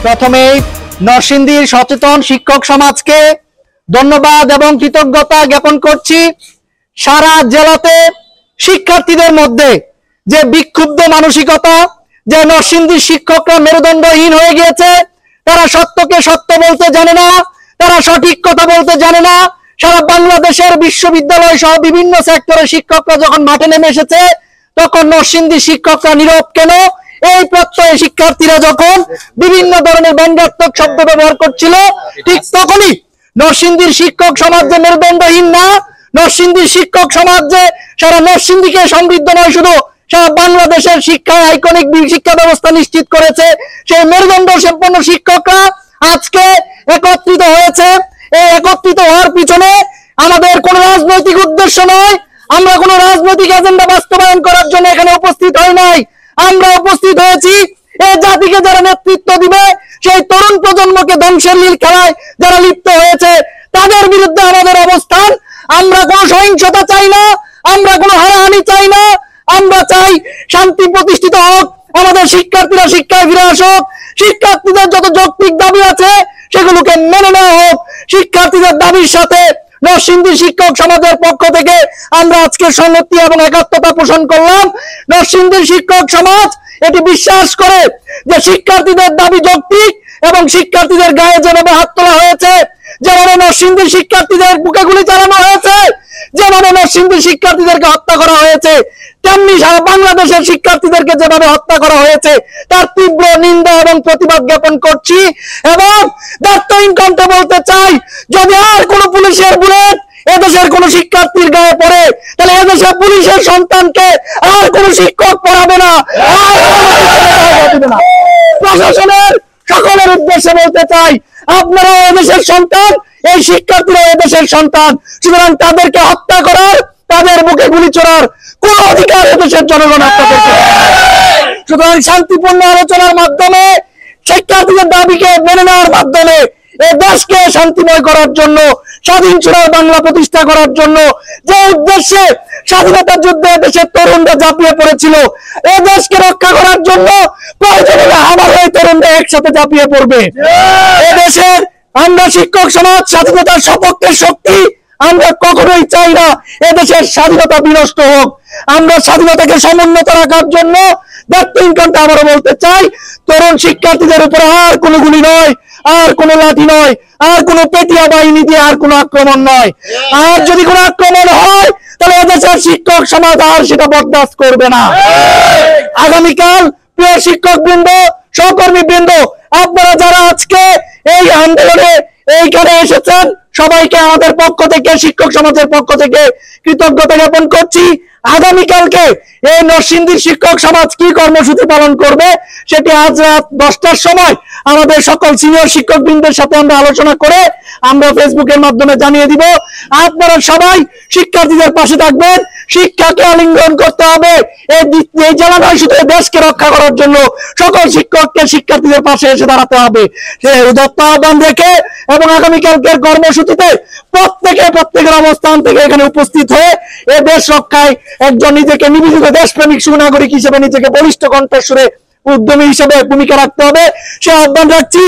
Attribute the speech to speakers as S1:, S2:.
S1: প্রথমেই নরসিংদীর সচেতন শিক্ষক সমাজকে ধন্যবাদ এবং কৃতজ্ঞতা জ্ঞাপন করছি। সারা জেলাতে শিক্ষার্থীদের মধ্যে যে বিক্ষুব্ধ মানসিকতা, যে নরসিংদীর শিক্ষকরা মেরুদণ্ডহীন হয়ে গিয়েছে, তারা সত্যকে সত্য বলতে জানে না, তারা সঠিক কথা বলতে জানে না। সারা বাংলাদেশের বিশ্ববিদ্যালয় সহ বিভিন্ন সেক্টরের শিক্ষকরা যখন মাঠে নেমে এসেছে, তখন নরসিংদীর শিক্ষকরা নীরব কেন? এই প্রত্যয়ে শিক্ষার্থীরা যখন বিভিন্ন ধরনের ব্যঙ্গাত্মক শব্দ ব্যবহার করছিল, ঠিক তখনই নরসিংদীর শিক্ষক সমাজ যে মেরুদণ্ডহীন না, নরসিংদীর শিক্ষক সমাজ যে সারা নরসিংদীকে সমৃদ্ধ নয়, শুধু সারা বাংলাদেশের শিক্ষায় আইকনিক শিক্ষা ব্যবস্থা নিশ্চিত করেছে, সেই মেরুদণ্ড সম্পন্ন শিক্ষকরা আজকে একত্রিত হয়েছে। এই একত্রিত হওয়ার পিছনে আমাদের কোন রাজনৈতিক উদ্দেশ্য নয়, আমরা কোন রাজনৈতিক এজেন্ডা বাস্তবায়ন করার জন্য এখানে উপস্থিত হই নাই। আমরা উপস্থিত হয়েছি এই জাতিকে যারা নেতৃত্ব দিবে, সেই তরুণ প্রজন্মকে ধ্বংসের লীল খেলায় যারা লিপ্ত হয়েছে, তাদের বিরুদ্ধে আমাদের অবস্থান। আমরা কোনো সহিংসতা চাই না, আমরা কোনো হারাহানি চাই না, আমরা চাই শান্তি প্রতিষ্ঠিত হোক, আমাদের শিক্ষার্থীরা শিক্ষায় ফিরে আসুক, শিক্ষার্থীদের যত যৌক্তিক দাবি আছে সেগুলোকে মেনে নেওয়া হোক। শিক্ষার্থীদের দাবির সাথে নরসিংদী শিক্ষক সমাজের পক্ষ থেকে আমরা আজকে সংহতি এবং একাত্মতা পোষণ করলাম। নরসিংদীর শিক্ষক সমাজ এটি বিশ্বাস করে যে শিক্ষার্থীদের দাবি যৌক্তিক এবং শিক্ষার্থীদের গায়ে যেভাবে হাত তোলা হয়েছে, যেভাবে নরসিংদীর শিক্ষার্থীদের বুকে গুলি চালানো হয়েছে, যেভাবে নরসিংদীর শিক্ষার্থীদেরকে হত্যা করা হয়েছে, তেমনি সারা বাংলাদেশের শিক্ষার্থীদেরকে যেভাবে হত্যা করা হয়েছে তার তীব্র নিন্দা এবং প্রতিবাদ জ্ঞাপন করছি। এবং দায়িত্বহীন কণ্ঠে বলতে চাই, যদি আর কোন পুলিশের বুলেট এদেশের কোন শিক্ষার্থীর গায়ে পড়ে, তাহলে এদেশের পুলিশের সন্তানকে আর কোন শিক্ষক পড়াবে না, প্রশাসনের সকলের উদ্দেশ্যে বলতে চাই, আপনারা এদেশের সন্তান, এই শিক্ষার্থীরা এদেশের সন্তান, সুতরাং তাদেরকে হত্যা করার, তাদের বুকে গুলি ছোড়ার কোন অধিকার এদেশের জনগণ আপনাদেরকে। সুতরাং শান্তিপূর্ণ আলোচনার মাধ্যমে, শিক্ষার্থীদের দাবিকে মেনে নেওয়ার মাধ্যমে এই দেশকে শান্তিময় করার জন্য, স্বাধীন সোনার বাংলা প্রতিষ্ঠা করার জন্য, যে উদ্দেশ্যে স্বাধীনতার যুদ্ধে দেশের তরুণরা ঝাঁপিয়ে পড়েছিল, এই দেশকে রক্ষা করার জন্য প্রয়োজনে আমার এই তরুণরা একসাথে ঝাঁপিয়ে পড়বে। এদেশের আমরা শিক্ষক সমাজ স্বাধীনতার সপক্ষের শক্তি, আমরা কখনোই চাই না এদেশের স্বাধীনতা বিনষ্ট হোক। আমরা স্বাধীনতাকে সমুন্নত রাখার জন্য দায়িত্বহীন কণ্ঠে আবারও বলতে চাই, তরুণ শিক্ষার্থীদের উপরে আর কোনো গুলি নয়, আর কোনো লাঠি নয়, আর কোনো পেটিয়া বাহিনী দিয়ে আর কোনো আক্রমণ নয়। আর যদি কোনো আক্রমণ হয়, তাহলে এদেশের শিক্ষক সমাজ আর সেটা বরদাস্ত করবে না। আগামীকাল প্রিয় শিক্ষক বৃন্দ, সহকর্মী বৃন্দ, আপনারা যারা আজকে এই আন্দোলনে এইখানে এসেছেন, সবাইকে আমাদের পক্ষ থেকে, শিক্ষক সমাজের পক্ষ থেকে কৃতজ্ঞতা জ্ঞাপন করছি। আগামীকালকে এই নরসিংদীর শিক্ষক সমাজ কি কর্মসূচি পালন করবে সেটি আজ রাত 10টার সময় আমাদের সকল সিনিয়র শিক্ষক বৃন্দের সাথে আমরা আলোচনা করে আমরা ফেসবুকের মাধ্যমে জানিয়ে দিব। আপনারা সবাই শিক্ষার্থীদের পাশে থাকবেন, শিক্ষাকে আলিঙ্গন করতে হবে। এই জেলা নয়, শুধু দেশকে রক্ষা করার জন্য সকল শিক্ষককে শিক্ষার্থীদের পাশে এসে দাঁড়াতে হবে। সেই উদাত্ত আহ্বান রেখে এবং আগামীকালকের কর্মসূচিতে প্রত্যেকের অবস্থান থেকে এখানে উপস্থিত হয়ে এ দেশ রক্ষায় একজন নিজেকে নিবেদিত দেশপ্রেমিক সুনাগরিক হিসেবে নিজেকে বলিষ্ঠ কণ্ঠস্বরে উদ্যমী হিসেবে ভূমিকা রাখতে হবে, সে আহ্বান রাখছি।